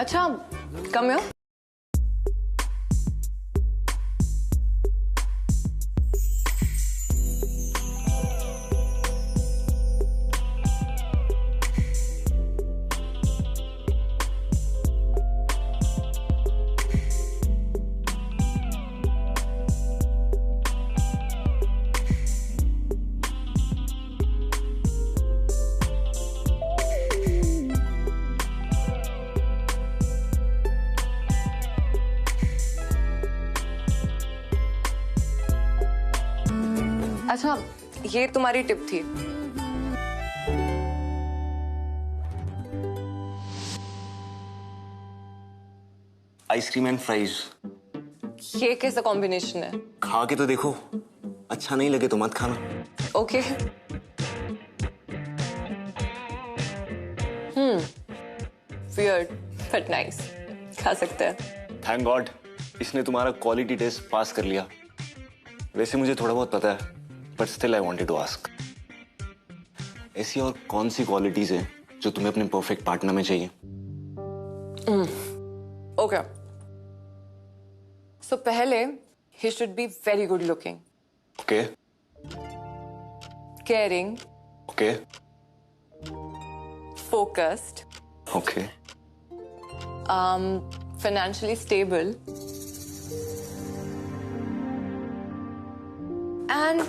अच्छा, कम हो। अच्छा, ये तुम्हारी टिप थी। Ice cream and fries. ये कैसा कॉम्बिनेशन है? खा के तो देखो, अच्छा नहीं लगे तो मत खाना। ओके। Weird but nice. खा सकते हैं। थैंक गॉड इसने तुम्हारा क्वालिटी टेस्ट पास कर लिया। वैसे मुझे थोड़ा बहुत पता है, but still I wanted to ask, ऐसी और कौन सी क्वालिटीज हैं जो तुम्हें अपने परफेक्ट पार्टनर में चाहिए? ओके, सो पहले he should be very good looking, okay caring, okay focused, okay financially stable, and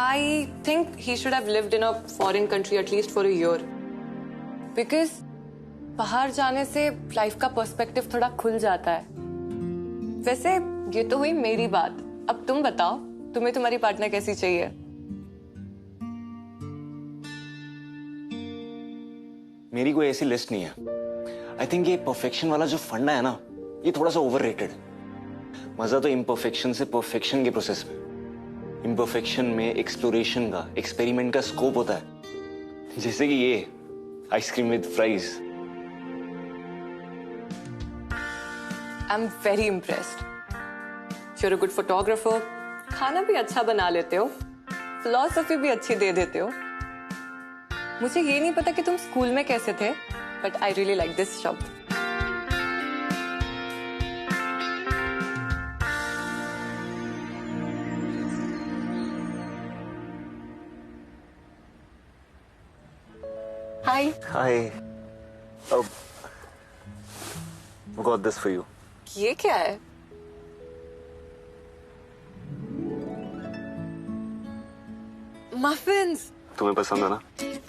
I think he should have lived in a foreign country at least for a year, because बाहर जाने से life का perspective थोड़ा खुल जाता है। वैसे ये तो हुई मेरी बात, अब तुम बताओ तुम्हें तुम्हारी पार्टनर कैसी चाहिए? मेरी कोई ऐसी लिस्ट नहीं है। आई थिंक ये परफेक्शन वाला जो फंडा है ना, ये थोड़ा सा ओवररेटेड है। मजा तो इम्परफेक्शन से परफेक्शन के प्रोसेस में। इम्परफेक्शन में एक्सप्लोरेशन का, एक्सपेरिमेंट का स्कोप होता है, जैसे कि ये ice cream with fries. I am very impressed. You are a good photographer, खाना भी अच्छा बना लेते हो, फिलॉसफी भी अच्छी दे देते हो। मुझे ये नहीं पता कि तुम स्कूल में कैसे थे, but I really like this शब्द। Hi. Hi. Got this for you. ये क्या है? मफिन्स। तुम्हें पसंद है ना?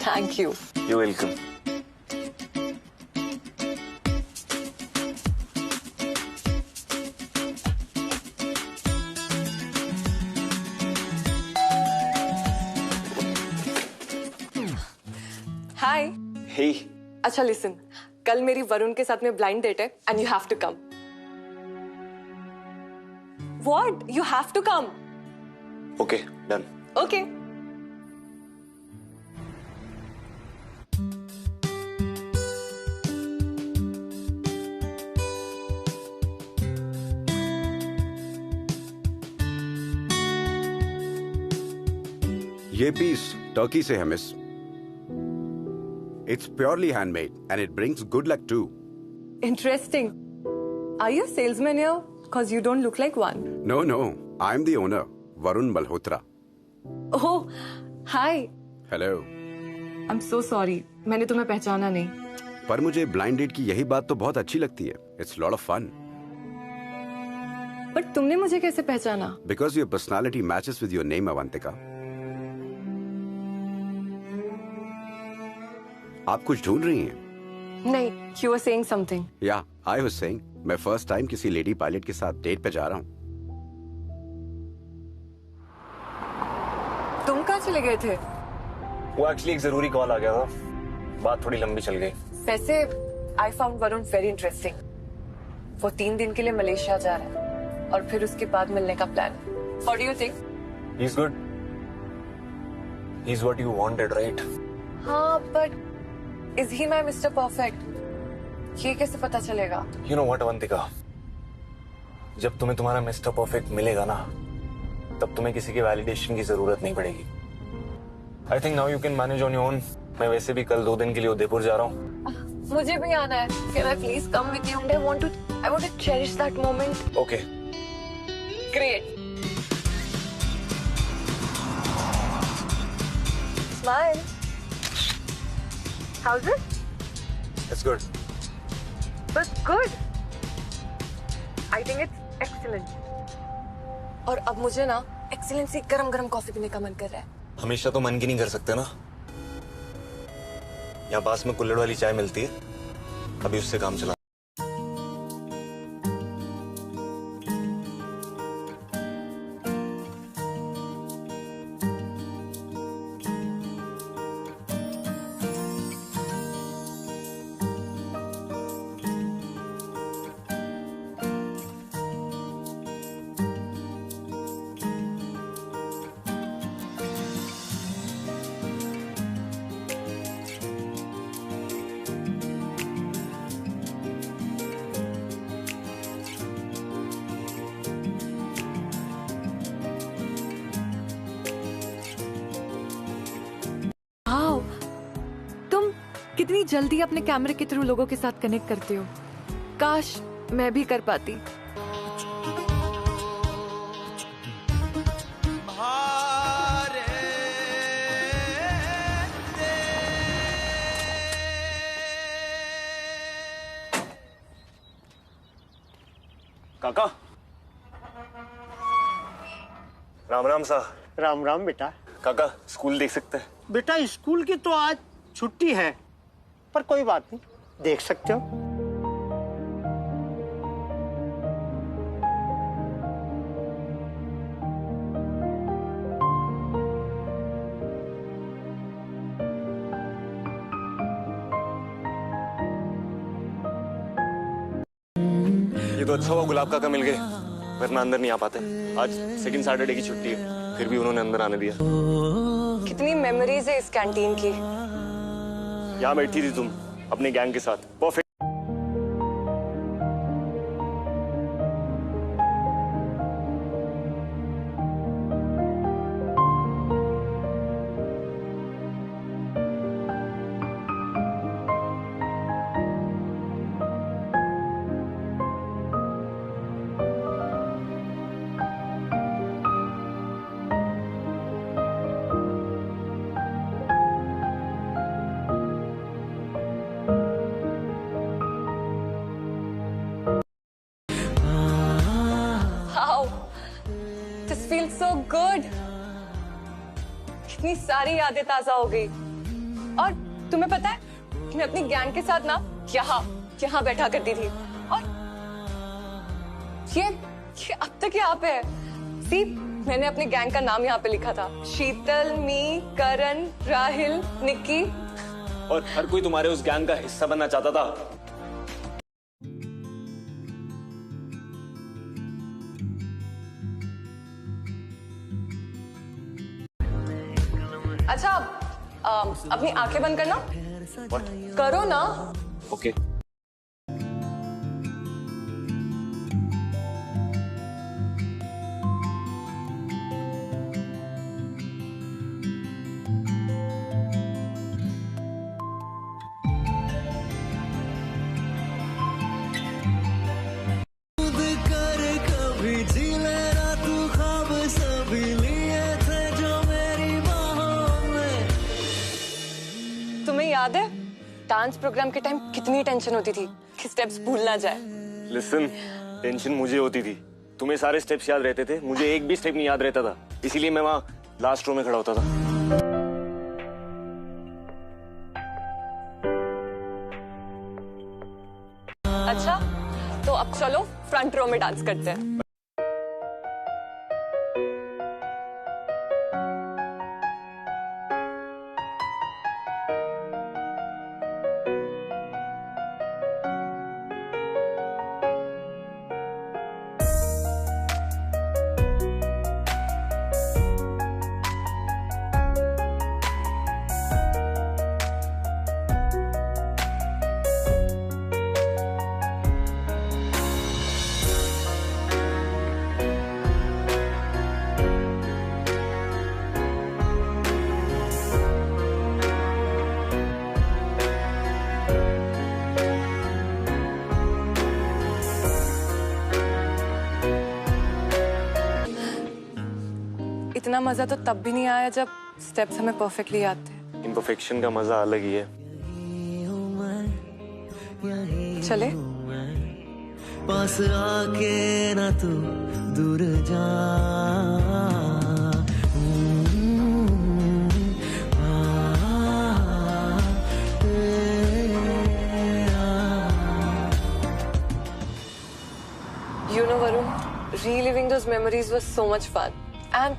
Thank you. You welcome. Hi. Hey. अच्छा लिसन, कल मेरी वरुण के साथ में ब्लाइंड डेट है and you have to come. What? You have to come. Okay done. Okay. ये पीस टर्की से है miss. It's purely handmade and it brings good luck too. Interesting. Are you a salesman here? Because you don't look like one. No, no, I'm the owner, Varun Malhotra. Oh, hi. Hello. I'm so sorry. मैंने तुम्हें पहचाना नहीं। पर मुझे blind date की यही बात तो बहुत अच्छी लगती है। It's lot of fun. But तुमने मुझे कैसे पहचाना? Because your personality matches with your name, Avantika. आप कुछ ढूंढ रही हैं? नहीं, you were saying something. Yeah, I was saying, मैं फर्स्ट टाइम किसी लेडी पायलट के साथ डेट पे जा रहा हूँ। तुम कहाँ चले गए थे? वो एक्चुअली एक जरूरी कॉल आ गया था, बात थोड़ी लंबी चल गई। वैसे I found Varun very interesting. वो 3 दिन के लिए मलेशिया जा रहा है और फिर उसके बाद मिलने का plan. What do you think? He's good. He's what you wanted, right? हाँ, but is he my Mr. Perfect? ये कैसे पता चलेगा? You know what, Avantika? जब तुम्हें तुम्हारा मिस्टर परफेक्ट मिलेगा ना, तब तुम्हें किसी के वैलिडेशन की जरूरत नहीं पड़ेगी। I think now you can manage on your own. मैं वैसे भी कल 2 दिन के लिए उदयपुर जा रहा हूँ। मुझे भी आना है. Can I please come with you? And I want to cherish that moment. Okay. Great. Smile. How's it? It's good. But good. I think it's excellent. और अब मुझे ना excellent सी गरम-गरम कॉफी पीने का मन कर रहा है. हमेशा तो मन की नहीं कर सकते ना. यहाँ पास में कुल्हड़ वाली चाय मिलती है, अभी उससे काम चला. वाओ, तुम कितनी जल्दी अपने कैमरे के थ्रू लोगों के साथ कनेक्ट करते हो. काश मैं भी कर पाती. काका, राम राम सा. राम राम बेटा. काका, स्कूल देख सकते हैं? बेटा स्कूल की तो आज छुट्टी है, पर कोई बात नहीं, देख सकते हो. ये तो अच्छा हुआ गुलाब काका मिल गए, वरना अंदर नहीं आ पाते. आज सेकंड सैटरडे की छुट्टी है, फिर भी उन्होंने अंदर आने दिया. कितनी मेमोरीज है इस कैंटीन की. यहाँ बैठी थी तुम अपने गैंग के साथ. Perfect. Wow, this feels so good. कितनी सारी यादें ताजा हो गई. और तुम्हें पता है, मैं अपनी गैंग के साथ ना यहाँ बैठा करती थी. और ये अब तक यहाँ पे है. सी, मैंने अपने गैंग का नाम यहाँ पे लिखा था. शीतल, मी, करण, राहिल, निक्की. और हर कोई तुम्हारे उस गैंग का हिस्सा बनना चाहता था. अच्छा, अपनी आंखें बंद करना. करो ना. ओके. तुम्हें याद है डांस प्रोग्राम के टाइम कितनी टेंशन होती थी कि स्टेप्स भूल ना जाए. लिसन, टेंशन मुझे होती थी. तुम्हें सारे स्टेप्स याद रहते थे, मुझे एक भी स्टेप नहीं याद रहता था. इसीलिए मैं वहां लास्ट रो में खड़ा होता था. अच्छा, तो अब चलो फ्रंट रो में डांस करते हैं. इतना मजा तो तब भी नहीं आया जब स्टेप्स हमें परफेक्टली आते हैं। इम्परफेक्शन का मजा अलग ही है। चले पास आके ना तू दूर जा। You know, Varun, reliving those memories was so much fun. And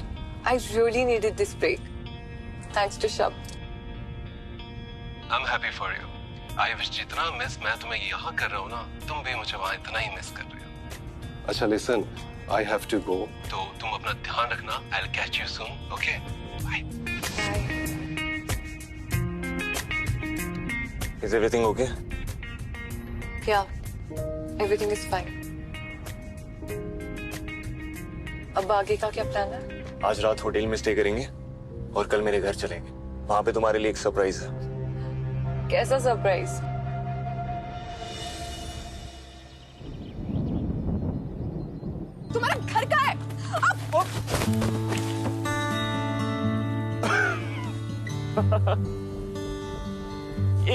I really needed this break. Thanks to Shab. I'm happy for you. I wish जितना मिस मैं तुम्हें यहाँ कर रहा हूँ ना, तुम भी मुझे वहाँ इतना ही मिस कर रहे हो। अच्छा, listen, I have to go. तो तुम अपना ध्यान रखना. I'll catch you soon. Okay? Bye. Is everything okay? Yeah, everything is fine. अब आगे का क्या प्लान है? आज रात होटल में स्टे करेंगे और कल मेरे घर चलेंगे। वहां पे तुम्हारे लिए एक सरप्राइज है। कैसा सरप्राइज? तुम्हारा घर का है।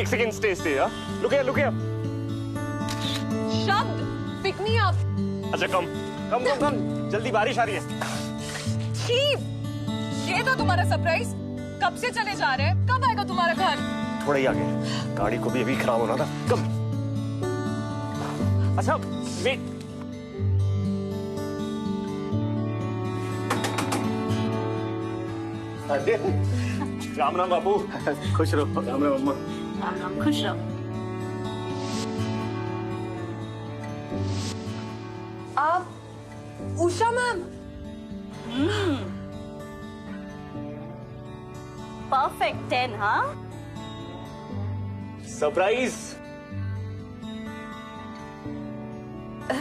एक सेकंड स्टे लुक हियर शब्द पिक मी अप। अच्छा कम जल्दी बारिश आ रही है। चीफ, ये था तुम्हारा सरप्राइज। कब से चले जा रहे हैं? कब आएगा तुम्हारा घर? थोड़ा ही आगे, गाड़ी को भी अभी खराब होना था। कम। अच्छा वेट, राम राम बाबू। खुश रहो। राम राम अम्मा। राम राम, खुश रहो। आप उषा मैम? परफेक्ट 10, हाँ? सरप्राइज।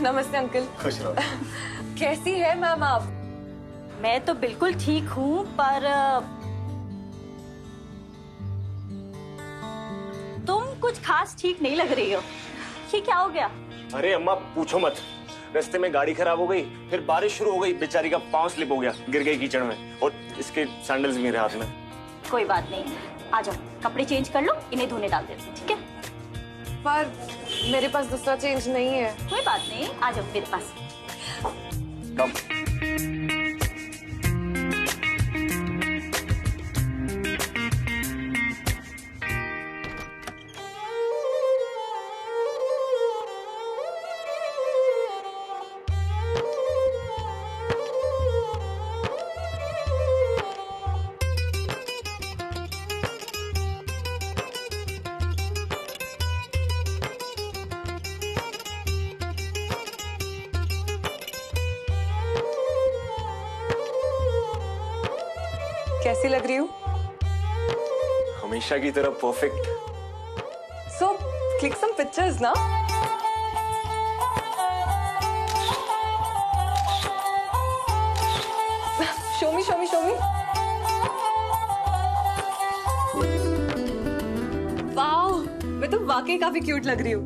नमस्ते अंकल। खुश रहो। कैसी है मैम आप? मैं तो बिल्कुल ठीक हूँ, पर तुम कुछ खास ठीक नहीं लग रही हो। ये क्या हो गया? अरे अम्मा पूछो मत, रास्ते में गाड़ी खराब हो गई, फिर बारिश शुरू हो गई, बेचारी का पांव स्लिप हो गया, गिर गई कीचड़ में, और इसके सैंडल्स मेरे हाथ में। कोई बात नहीं, आ जाओ, कपड़े चेंज कर लो, इन्हें धोने डाल देते हैं, ठीक है? पर मेरे पास दूसरा चेंज नहीं है। कोई बात नहीं, आ जाओ मेरे पास। कम। कैसी लग रही हूँ? हमेशा की तरह perfect. So, click some pictures ना? Show me. वाओ, मैं तो वाकई काफी क्यूट लग रही हूँ।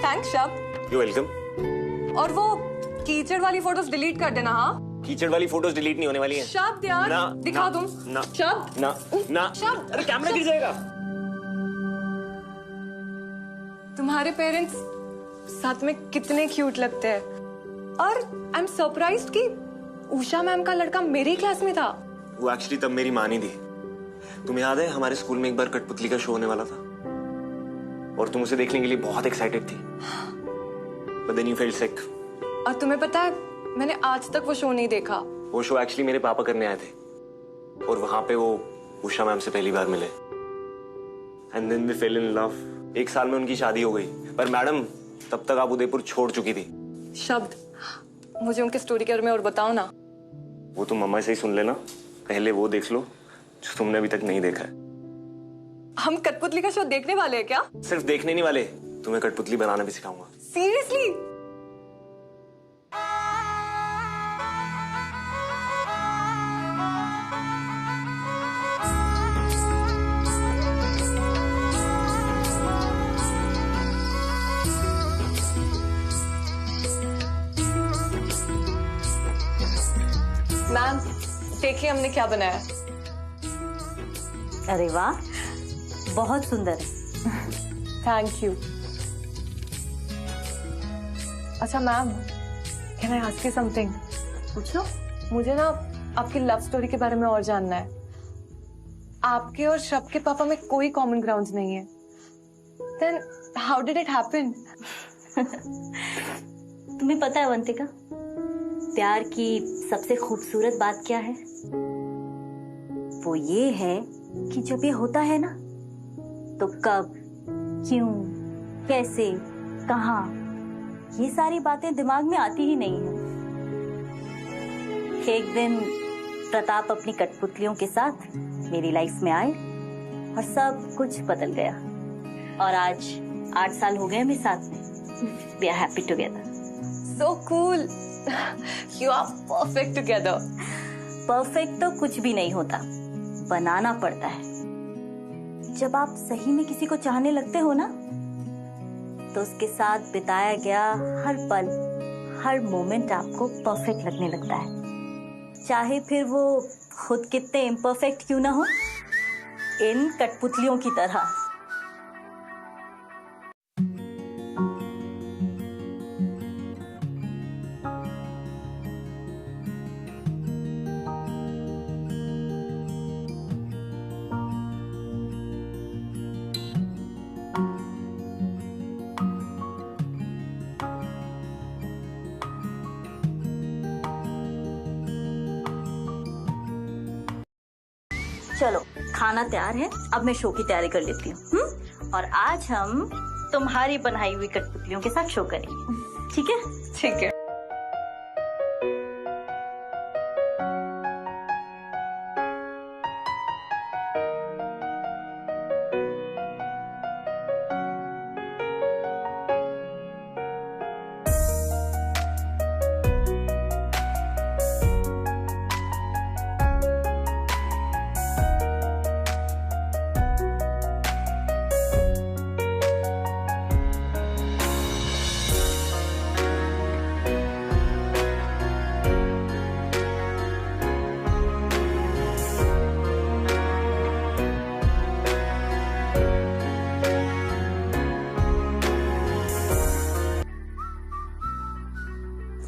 Thanks Shab. You welcome. और वो कीचड़ वाली फोटोज डिलीट कर देना, हाँ? कीचड़ वाली फोटोज डिलीट नहीं होने वाली हैं। शब्द यार, दिखा दूं। शब्द ना। शब्द, अरे कैमरा गिर जाएगा। तुम्हारे पेरेंट्स साथ में कितने क्यूट लगते हैं। और आई एम सरप्राइज्ड कि उषा मैम का लड़का मेरी क्लास में था। वो एक्चुअली तब मेरी माँ नहीं थी। तुम्हें याद है हमारे स्कूल में एक बार कठपुतली का शो होने वाला था और तुम उसे देखने के लिए बहुत एक्साइटेड थी। But then you felt sick. और तुम्हें पता है, मैंने आज तक वो शो नहीं देखा। वो शो एक्चुअली मेरे पापा करने आए थे और वहां पे वो उषा मैम से पहली बार मिले। And then we fell in love. 1 साल में उनकी शादी हो गई, पर मैडम तब तक आप उदयपुर छोड़ चुकी थी। शब्द, मुझे उनके स्टोरी के बारे में और बताओ ना। वो तुम मम्मा से ही सुन लेना, पहले वो देख लो जो तुमने अभी तक नहीं देखा है। हम कठपुतली का शो देखने वाले हैं क्या? सिर्फ देखने नहीं वाले, तुम्हें कठपुतली बनाना भी सिखाऊंगा। सीरियसली? मैम, देखिए हमने क्या बनाया। अरे वाह, बहुत सुंदर है। Thank you. अच्छा ma'am, can I ask you something? पूछो। मुझे ना आपकी लव स्टोरी के बारे में और जानना है। आपके और शब के पापा में कोई कॉमन ग्राउंड्स नहीं है। Then how did it happen? तुम्हें पता है अवंतिका, प्यार की सबसे खूबसूरत बात क्या है? वो ये है कि जब ये होता है ना, तो कब, क्यों, कैसे, कहाँ, ये सारी बातें दिमाग में आती ही नहीं है। एक दिन प्रताप अपनी कठपुतलियों के साथ मेरी लाइफ में आए और सब कुछ बदल गया। और आज 8 साल हो गए हमें साथ में। We are happy together. So cool. You are perfect together. Perfect तो कुछ भी नहीं होता, बनाना पड़ता है। जब आप सही में किसी को चाहने लगते हो ना, तो उसके साथ बिताया गया हर पल, हर मोमेंट आपको परफेक्ट लगने लगता है, चाहे फिर वो खुद कितने इम्परफेक्ट क्यों ना हो, इन कठपुतलियों की तरह। चलो खाना तैयार है, अब मैं शो की तैयारी कर लेती हूँ। और आज हम तुम्हारी बनाई हुई कठपुतलियों के साथ शो करेंगे, ठीक है? ठीक है।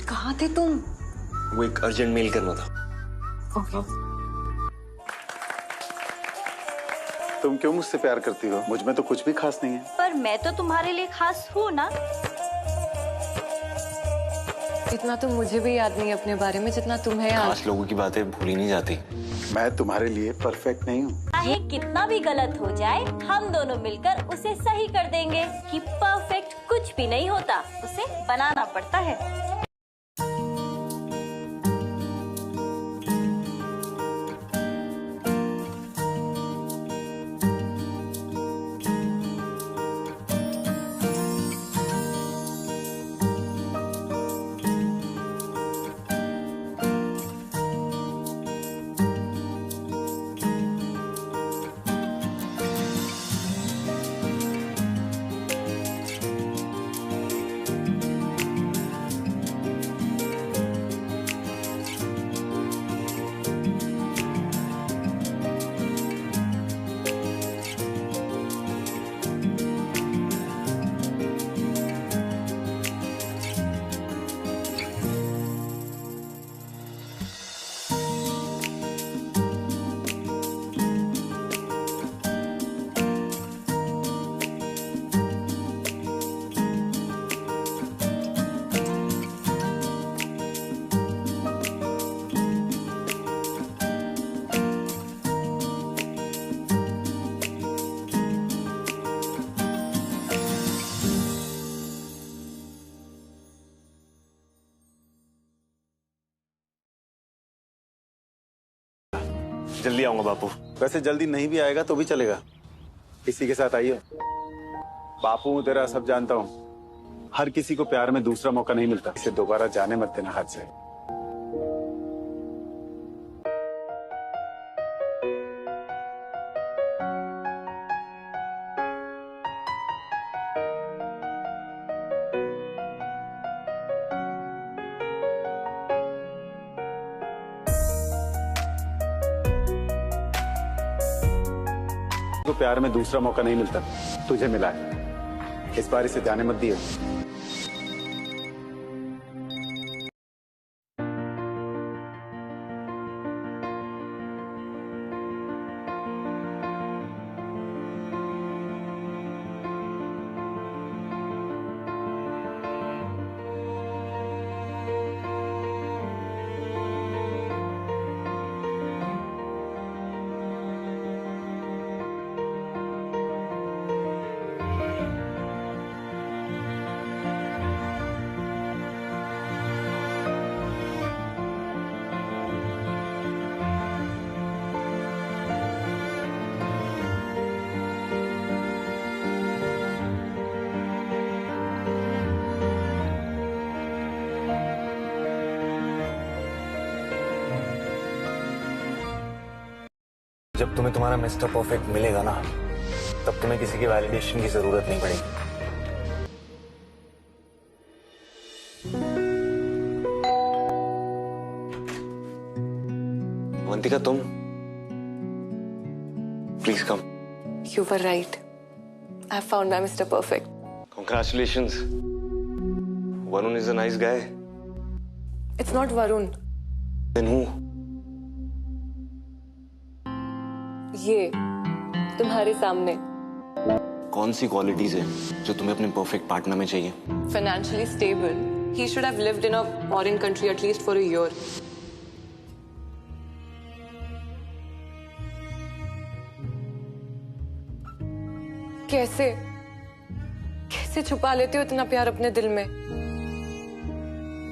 कहाँ थे तुम? वो एक अर्जेंट मेल करना था। ओके। तुम क्यों मुझसे प्यार करती हो? मुझ में तो कुछ भी खास नहीं है। पर मैं तो तुम्हारे लिए खास हूँ ना। इतना तो मुझे भी याद नहीं अपने बारे में जितना तुम्हें याद। खास लोगों की बातें भूली नहीं जाती। मैं तुम्हारे लिए परफेक्ट नहीं हूँ। चाहे कितना भी गलत हो जाए, हम दोनों मिलकर उसे सही कर देंगे। कि परफेक्ट कुछ भी नहीं होता, उसे बनाना पड़ता है। जल्दी आऊंगा बापू। वैसे जल्दी नहीं भी आएगा तो भी चलेगा, इसी के साथ आइए। बापू तेरा सब जानता हूँ, हर किसी को प्यार में दूसरा मौका नहीं मिलता। इसे दोबारा जाने मत देना हाथ से। को प्यार में दूसरा मौका नहीं मिलता, तुझे मिला है। इस बार इसे जाने मत दियो। जब तुम्हें तुम्हारा मिस्टर परफेक्ट मिलेगा ना, तब तुम्हें किसी की वैलिडेशन की जरूरत नहीं पड़ेगी। अवंतिका, तुम please come. You were right. I found my Mr. Perfect. Congratulations. Varun is a nice guy. It's not Varun. Then who? ये तुम्हारे सामने। कौन सी क्वालिटीज है जो तुम्हें अपने परफेक्ट पार्टनर में चाहिए? Financially stable. He should have lived in a foreign country at least for a year. कैसे कैसे छुपा लेते हो इतना प्यार अपने दिल में?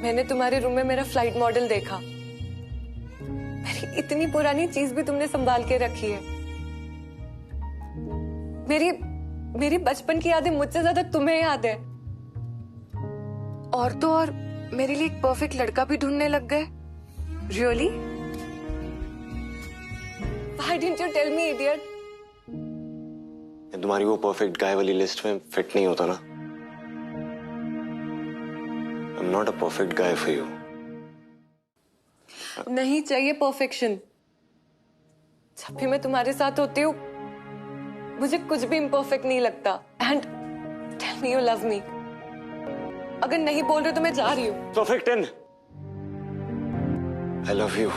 मैंने तुम्हारे रूम में मेरा फ्लाइट मॉडल देखा। मेरी इतनी पुरानी चीज भी तुमने संभाल के रखी है। मेरी बचपन की यादें मुझसे ज्यादा तुम्हें याद है। और तो और मेरे लिए एक परफेक्ट लड़का भी ढूंढने लग गए। Really? Why didn't you tell me, idiot? तुम्हारी वो परफेक्ट गाय वाली लिस्ट में फिट नहीं होता ना। I'm not a perfect guy for you. नहीं चाहिए परफेक्शन। जब भी मैं तुम्हारे साथ होती हूँ मुझे कुछ भी इम्परफेक्ट नहीं लगता। And tell me you love me. अगर नहीं बोल रहे तो मैं जा रही हूँ। Perfect 10. I love you.